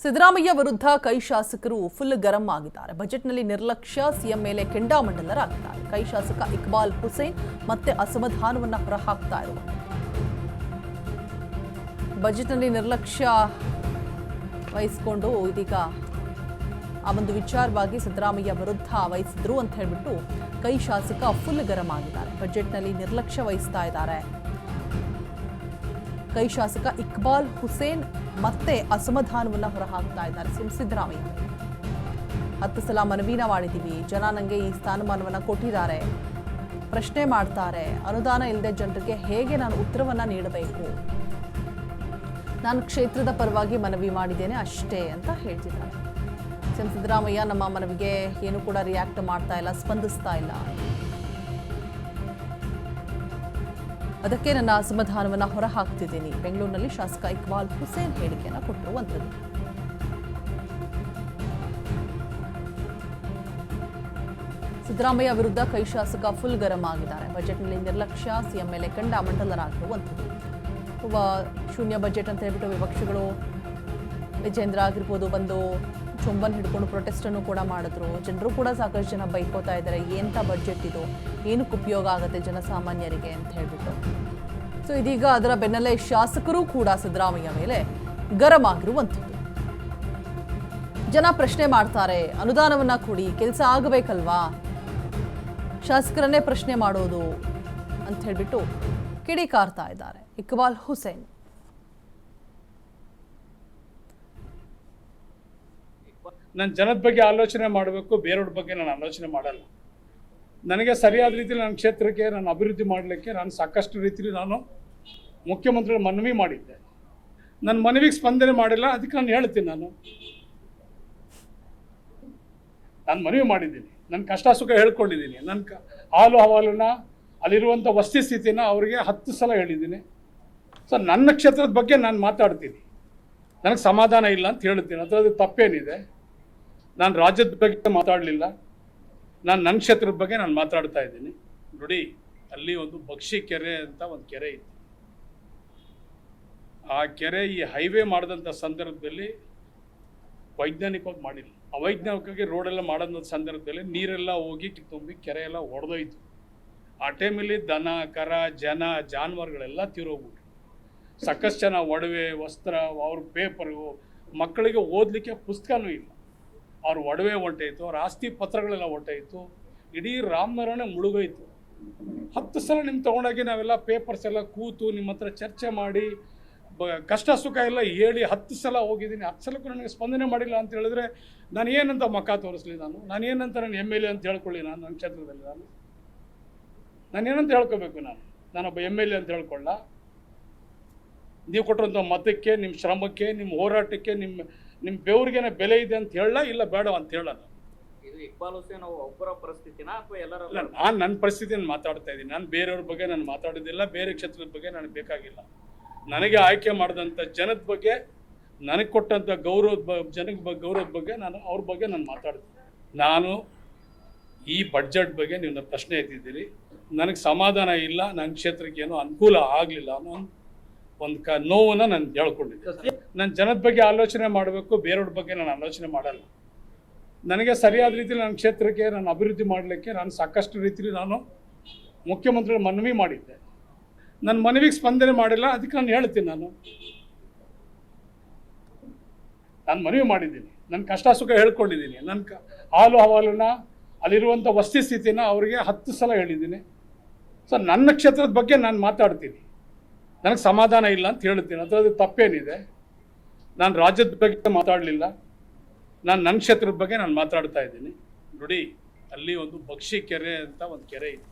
ಸಿದ್ದರಾಮಯ್ಯ ವಿರುದ್ಧ ಕೈ ಶಾಸಕರು ಫುಲ್ ಗರಂ ಆಗಿದ್ದಾರೆ. ಬಜೆಟ್ನಲ್ಲಿ ನಿರ್ಲಕ್ಷ್ಯ, ಸಿಎಂ ಮೇಲೆ ಕೆಂಡಾಮಂಡಲರಾಗಿದ್ದಾರೆ. ಕೈ ಶಾಸಕ ಇಕ್ಬಾಲ್ ಹುಸೇನ್ ಮತ್ತೆ ಅಸಮಾಧಾನವನ್ನ ಹೊರಹಾಕ್ತಾ ಇರುವುದು. ಬಜೆಟ್ನಲ್ಲಿ ನಿರ್ಲಕ್ಷ್ಯ ವಹಿಸಿಕೊಂಡು ಇದೀಗ ಆ ಒಂದು ವಿಚಾರವಾಗಿ ಸಿದ್ದರಾಮಯ್ಯ ವಿರುದ್ಧ ವಹಿಸಿದ್ರು ಅಂತ ಹೇಳ್ಬಿಟ್ಟು ಕೈ ಶಾಸಕ ಫುಲ್ ಗರಂ ಆಗಿದ್ದಾರೆ. ಬಜೆಟ್ನಲ್ಲಿ ನಿರ್ಲಕ್ಷ್ಯ ವಹಿಸ್ತಾ ಇದ್ದಾರೆ. ಕೈ ಶಾಸಕ ಇಕ್ಬಾಲ್ ಹುಸೇನ್ ಮತ್ತೆ ಅಸಮಾಧಾನವನ್ನ ಹೊರಹಾಕ್ತಾ ಇದ್ದಾರೆ ಸಿದ್ದರಾಮಯ್ಯ. 10 ಸಲ ಮನವಿನ ಮಾಡಿದ್ದೀವಿ, ಜನ ನನಗೆ ಈ ಸ್ಥಾನಮಾನವನ್ನ ಕೊಟ್ಟಿದ್ದಾರೆ, ಪ್ರಶ್ನೆ ಮಾಡ್ತಾರೆ, ಅನುದಾನ ಇಲ್ಲದೆ ಜನರಿಗೆ ಹೇಗೆ ನಾನು ಉತ್ತರವನ್ನ ನೀಡಬೇಕು, ನಾನು ಕ್ಷೇತ್ರದ ಪರವಾಗಿ ಮನವಿ ಮಾಡಿದ್ದೇನೆ ಅಷ್ಟೇ ಅಂತ ಹೇಳ್ತಿದ್ದಾರೆ. ಸಿದ್ದರಾಮಯ್ಯ ನಮ್ಮ ಮನವಿಗೆ ಏನು ಕೂಡ ರಿಯಾಕ್ಟ್ ಮಾಡ್ತಾ ಇಲ್ಲ, ಸ್ಪಂದಿಸ್ತಾ ಇಲ್ಲ, ಅದಕ್ಕೆ ನನ್ನ ಅಸಮಾಧಾನವನ್ನು ಹೊರಹಾಕ್ತಿದ್ದೀನಿ. ಬೆಂಗಳೂರಿನಲ್ಲಿ ಶಾಸಕ ಇಕ್ಬಾಲ್ ಹುಸೇನ್ ಹೇಳಿಕೆಯನ್ನು ಕೊಟ್ಟಿರುವಂಥದ್ದು. ಸಿದ್ದರಾಮಯ್ಯ ವಿರುದ್ಧ ಕೈ ಶಾಸಕ ಫುಲ್ ಗರಂ ಆಗಿದ್ದಾರೆ. ಬಜೆಟ್ನಲ್ಲಿ ನಿರ್ಲಕ್ಷ್ಯ, ಸಿಎಂ ಮೇಲೆ ಕೆಂಡಾಮಂಡಲರಾಗಿರುವಂಥದ್ದು. ಶೂನ್ಯ ಬಜೆಟ್ ಅಂತ ಹೇಳ್ಬಿಟ್ಟು ವಿಪಕ್ಷಗಳು ವಿಜೇಂದ್ರ ಆಗಿರ್ಬೋದು ಬಂದು ಚೊಂಬನ್ ಹಿಡ್ಕೊಂಡು ಪ್ರೊಟೆಸ್ಟ್ ಅನ್ನು ಕೂಡ ಮಾಡಿದ್ರು. ಜನರು ಕೂಡ ಸಾಕಷ್ಟು ಜನ ಬೈಕೋತಾ ಇದ್ದಾರೆ, ಎಂಥ ಬಜೆಟ್ ಇದು, ಏನಕ್ಕೆ ಉಪಯೋಗ ಆಗುತ್ತೆ ಜನಸಾಮಾನ್ಯರಿಗೆ ಅಂತ ಹೇಳ್ಬಿಟ್ಟು. ಸೊ ಇದೀಗ ಅದರ ಬೆನ್ನಲ್ಲೇ ಶಾಸಕರು ಕೂಡ ಸಿದ್ದರಾಮಯ್ಯ ಮೇಲೆ ಗರಂ ಆಗಿರುವಂಥದ್ದು. ಜನ ಪ್ರಶ್ನೆ ಮಾಡ್ತಾರೆ, ಅನುದಾನವನ್ನ ಕೊಡಿ, ಕೆಲಸ ಆಗಬೇಕಲ್ವಾ, ಶಾಸಕರನ್ನೇ ಪ್ರಶ್ನೆ ಮಾಡೋದು ಅಂತ ಹೇಳ್ಬಿಟ್ಟು ಕಿಡಿಕಾರ್ತಾ ಇದ್ದಾರೆ ಇಕ್ಬಾಲ್ ಹುಸೇನ್. ನಾನು ಜನದ ಬಗ್ಗೆ ಆಲೋಚನೆ ಮಾಡಬೇಕು, ಬೇರೆಯವ್ರ ಬಗ್ಗೆ ನಾನು ಆಲೋಚನೆ ಮಾಡಲ್ಲ. ನನಗೆ ಸರಿಯಾದ ರೀತಿಯಲ್ಲಿ ನನ್ನ ಕ್ಷೇತ್ರಕ್ಕೆ ನಾನು ಅಭಿವೃದ್ಧಿ ಮಾಡಲಿಕ್ಕೆ ನಾನು ಸಾಕಷ್ಟು ರೀತಿಯಲ್ಲಿ ನಾನು ಮುಖ್ಯಮಂತ್ರಿಗಳ ಮನವಿ ಮಾಡಿದ್ದೆ. ನನ್ನ ಮನವಿಗೆ ಸ್ಪಂದನೆ ಮಾಡಿಲ್ಲ, ಅದಕ್ಕೆ ನಾನು ಹೇಳ್ತೀನಿ. ನಾನು ಮನವಿ ಮಾಡಿದ್ದೀನಿ, ನನ್ನ ಕಷ್ಟ ಸುಖ ಹೇಳ್ಕೊಂಡಿದ್ದೀನಿ, ನನ್ನ ಹಾಲು ಹವಾಲನ್ನ ಅಲ್ಲಿರುವಂಥ ವಸ್ತುಸ್ಥಿತಿನ ಅವರಿಗೆ 10 ಸಲ ಹೇಳಿದ್ದೀನಿ. ಸೊ ನನ್ನ ಕ್ಷೇತ್ರದ ಬಗ್ಗೆ ನಾನು ಮಾತಾಡ್ತೀನಿ, ನನಗೆ ಸಮಾಧಾನ ಇಲ್ಲ ಅಂತ ಹೇಳ್ತೀನಿ. ಅದರಲ್ಲಿ ತಪ್ಪೇನಿದೆ? ನಾನು ರಾಜ್ಯದ ಬಗ್ಗೆ ಮಾತಾಡಲಿಲ್ಲ, ನಾನು ನನ್ನ ಕ್ಷೇತ್ರದ ಬಗ್ಗೆ ನಾನು ಮಾತಾಡ್ತಾ ಇದ್ದೀನಿ. ನೋಡಿ, ಅಲ್ಲಿ ಒಂದು ಬಕ್ಷಿ ಕೆರೆ ಅಂತ ಒಂದು ಕೆರೆ ಇತ್ತು. ಆ ಕೆರೆ ಈ ಹೈವೇ ಮಾಡಿದಂಥ ಸಂದರ್ಭದಲ್ಲಿ ವೈಜ್ಞಾನಿಕವಾಗಿ ಮಾಡಿಲ್ಲ, ಅವೈಜ್ಞಾನಿಕವಾಗಿ ರೋಡೆಲ್ಲ ಮಾಡೋಂಥ ಸಂದರ್ಭದಲ್ಲಿ ನೀರೆಲ್ಲ ಹೋಗಿ ತುಂಬಿ ಕೆರೆ ಎಲ್ಲ ಒಡೆದೋಯ್ತು. ಆ ಟೈಮಲ್ಲಿ ದನ ಕರ ಜನ ಜಾನುವಾರುಗಳೆಲ್ಲ ತೀರೋಗ್ಬಿಟ್ರು. ಸಾಕಷ್ಟು ಜನ ಒಡವೆ ವಸ್ತ್ರ, ಅವ್ರ ಪೇಪರು, ಮಕ್ಕಳಿಗೆ ಓದಲಿಕ್ಕೆ ಪುಸ್ತಕನೂ ಇಲ್ಲ, ಅವ್ರ ಒಡವೆ ಹೊಂಟೋಯ್ತು, ಅವ್ರ ಆಸ್ತಿ ಪತ್ರಗಳೆಲ್ಲ ಹೊಂಟೋಯ್ತು, ಇಡೀ ರಾಮನಗರನೇ ಮುಳುಗೋಯ್ತು. 10 ಸಲ ನಿಮ್ಮ ತೊಗೊಂಡೋಗಿ ನಾವೆಲ್ಲ ಪೇಪರ್ಸ್ ಎಲ್ಲ ಕೂತು ನಿಮ್ಮ ಹತ್ರ ಚರ್ಚೆ ಮಾಡಿ ಕಷ್ಟ ಸುಖ ಎಲ್ಲ ಹೇಳಿ 10 ಸಲ ಹೋಗಿದ್ದೀನಿ. 10 ಸಲಕ್ಕೂ ನನಗೆ ಸ್ಪಂದನೆ ಮಾಡಿಲ್ಲ ಅಂತ ಹೇಳಿದ್ರೆ ನಾನು ಏನಂತ ಮುಖ ತೋರಿಸ್ಲಿ? ನಾನು ಏನಂತ ನಾನು MLA ಅಂತ ಹೇಳ್ಕೊಳ್ಳಿ? ನನ್ನ ಕ್ಷೇತ್ರದಲ್ಲಿ ನಾನೇನಂತ ಹೇಳ್ಕೋಬೇಕು? ನಾನೊಬ್ಬ MLA ಅಂತ ಹೇಳ್ಕೊಳ್ಳ? ನೀವು ಕೊಟ್ಟಿರೋಂಥ ಮತಕ್ಕೆ, ನಿಮ್ಮ ಶ್ರಮಕ್ಕೆ, ನಿಮ್ಮ ಹೋರಾಟಕ್ಕೆ, ನಿಮ್ಮ ಬೆವರಿಗೇನೆ ಬೆಲೆ ಇದೆ ಅಂತ ಹೇಳಲ್ಲ, ಇಲ್ಲ ಬೇಡ ಅಂತ ಹೇಳಲ್ಲ. ಇದು ಇಕ್ಬಾಲ್ ಹುಸೇನ್ ಒಬ್ಬರ ಪರಿಸ್ಥಿತಿನಾ ಅಥವಾ ಎಲ್ಲರ? ನಾನು ನನ್ನ ಪರಿಸ್ಥಿತಿಯನ್ನು ಮಾತಾಡ್ತಾ ಇದ್ದೀನಿ. ನಾನು ಬೇರೆಯವ್ರ ಬಗ್ಗೆ ನಾನು ಮಾತಾಡೋದಿಲ್ಲ, ಬೇರೆ ಕ್ಷೇತ್ರದ ಬಗ್ಗೆ ನನಗೆ ಬೇಕಾಗಿಲ್ಲ. ನನಗೆ ಆಯ್ಕೆ ಮಾಡಿದಂಥ ಜನದ ಬಗ್ಗೆ, ನನಗೆ ಕೊಟ್ಟಂಥ ಗೌರವದ ಬಗ್ಗೆ ನಾನು ಅವ್ರ ಬಗ್ಗೆ ನಾನು ಮಾತಾಡ್ತೀನಿ. ನಾನು ಈ ಬಡ್ಜೆಟ್ ಬಗ್ಗೆ ನೀವು ನನ್ನ ಪ್ರಶ್ನೆ ಎತ್ತಿದ್ದೀರಿ, ನನಗೆ ಸಮಾಧಾನ ಇಲ್ಲ, ನನ್ನ ಕ್ಷೇತ್ರಕ್ಕೆ ಏನೋ ಅನುಕೂಲ ಆಗಲಿಲ್ಲ ಅನ್ನೋ ಒಂದು ನೋವನ್ನು ನಾನು ಹೇಳ್ಕೊಂಡಿದ್ದೆ. ನಾನು ಜನದ ಬಗ್ಗೆ ಆಲೋಚನೆ ಮಾಡಬೇಕು, ಬೇರೆಯವ್ರ ಬಗ್ಗೆ ನಾನು ಆಲೋಚನೆ ಮಾಡಲ್ಲ. ನನಗೆ ಸರಿಯಾದ ರೀತಿಯಲ್ಲಿ ನನ್ನ ಕ್ಷೇತ್ರಕ್ಕೆ ನಾನು ಅಭಿವೃದ್ಧಿ ಮಾಡಲಿಕ್ಕೆ ನಾನು ಸಾಕಷ್ಟು ರೀತಿಯಲ್ಲಿ ನಾನು ಮುಖ್ಯಮಂತ್ರಿಗಳ ಮನವಿ ಮಾಡಿದ್ದೆ. ನನ್ನ ಮನವಿಗೆ ಸ್ಪಂದನೆ ಮಾಡಿಲ್ಲ, ಅದಕ್ಕೆ ನಾನು ಹೇಳ್ತೀನಿ. ನಾನು ಮನವಿ ಮಾಡಿದ್ದೀನಿ, ನನ್ನ ಕಷ್ಟ ಸುಖ ಹೇಳ್ಕೊಂಡಿದ್ದೀನಿ, ನನ್ನ ಹಾಲು ಹವಾಲನ್ನ ಅಲ್ಲಿರುವಂಥ ವಸ್ತುಸ್ಥಿತಿನ ಅವರಿಗೆ 10 ಸಲ ಹೇಳಿದ್ದೀನಿ. ಸೊ ನನ್ನ ಕ್ಷೇತ್ರದ ಬಗ್ಗೆ ನಾನು ಮಾತಾಡ್ತೀನಿ, ನನಗೆ ಸಮಾಧಾನ ಇಲ್ಲ ಅಂತ ಹೇಳ್ತೀನಿ. ಅದರಲ್ಲಿ ತಪ್ಪೇನಿದೆ? ನಾನು ರಾಜ್ಯದ ಬಗ್ಗೆ ಮಾತಾಡಲಿಲ್ಲ, ನಾನು ನನ್ನ ಕ್ಷೇತ್ರದ ಬಗ್ಗೆ ನಾನು ಮಾತಾಡ್ತಾ ಇದ್ದೀನಿ. ನೋಡಿ, ಅಲ್ಲಿ ಒಂದು ಬಕ್ಷಿ ಕೆರೆ ಅಂತ ಒಂದು ಕೆರೆ ಇತ್ತು.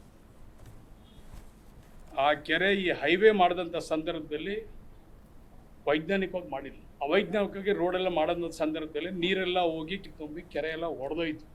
ಆ ಕೆರೆ ಈ ಹೈವೇ ಮಾಡಿದಂಥ ಸಂದರ್ಭದಲ್ಲಿ ವೈಜ್ಞಾನಿಕವಾಗಿ ಮಾಡಿಲ್ಲ, ಅವೈಜ್ಞಾನಿಕವಾಗಿ ರೋಡೆಲ್ಲ ಮಾಡೋಂಥ ಸಂದರ್ಭದಲ್ಲಿ ನೀರೆಲ್ಲ ಹೋಗಿ ತುಂಬಿ ಕೆರೆ ಎಲ್ಲ ಒಡೆದೋಯ್ತು.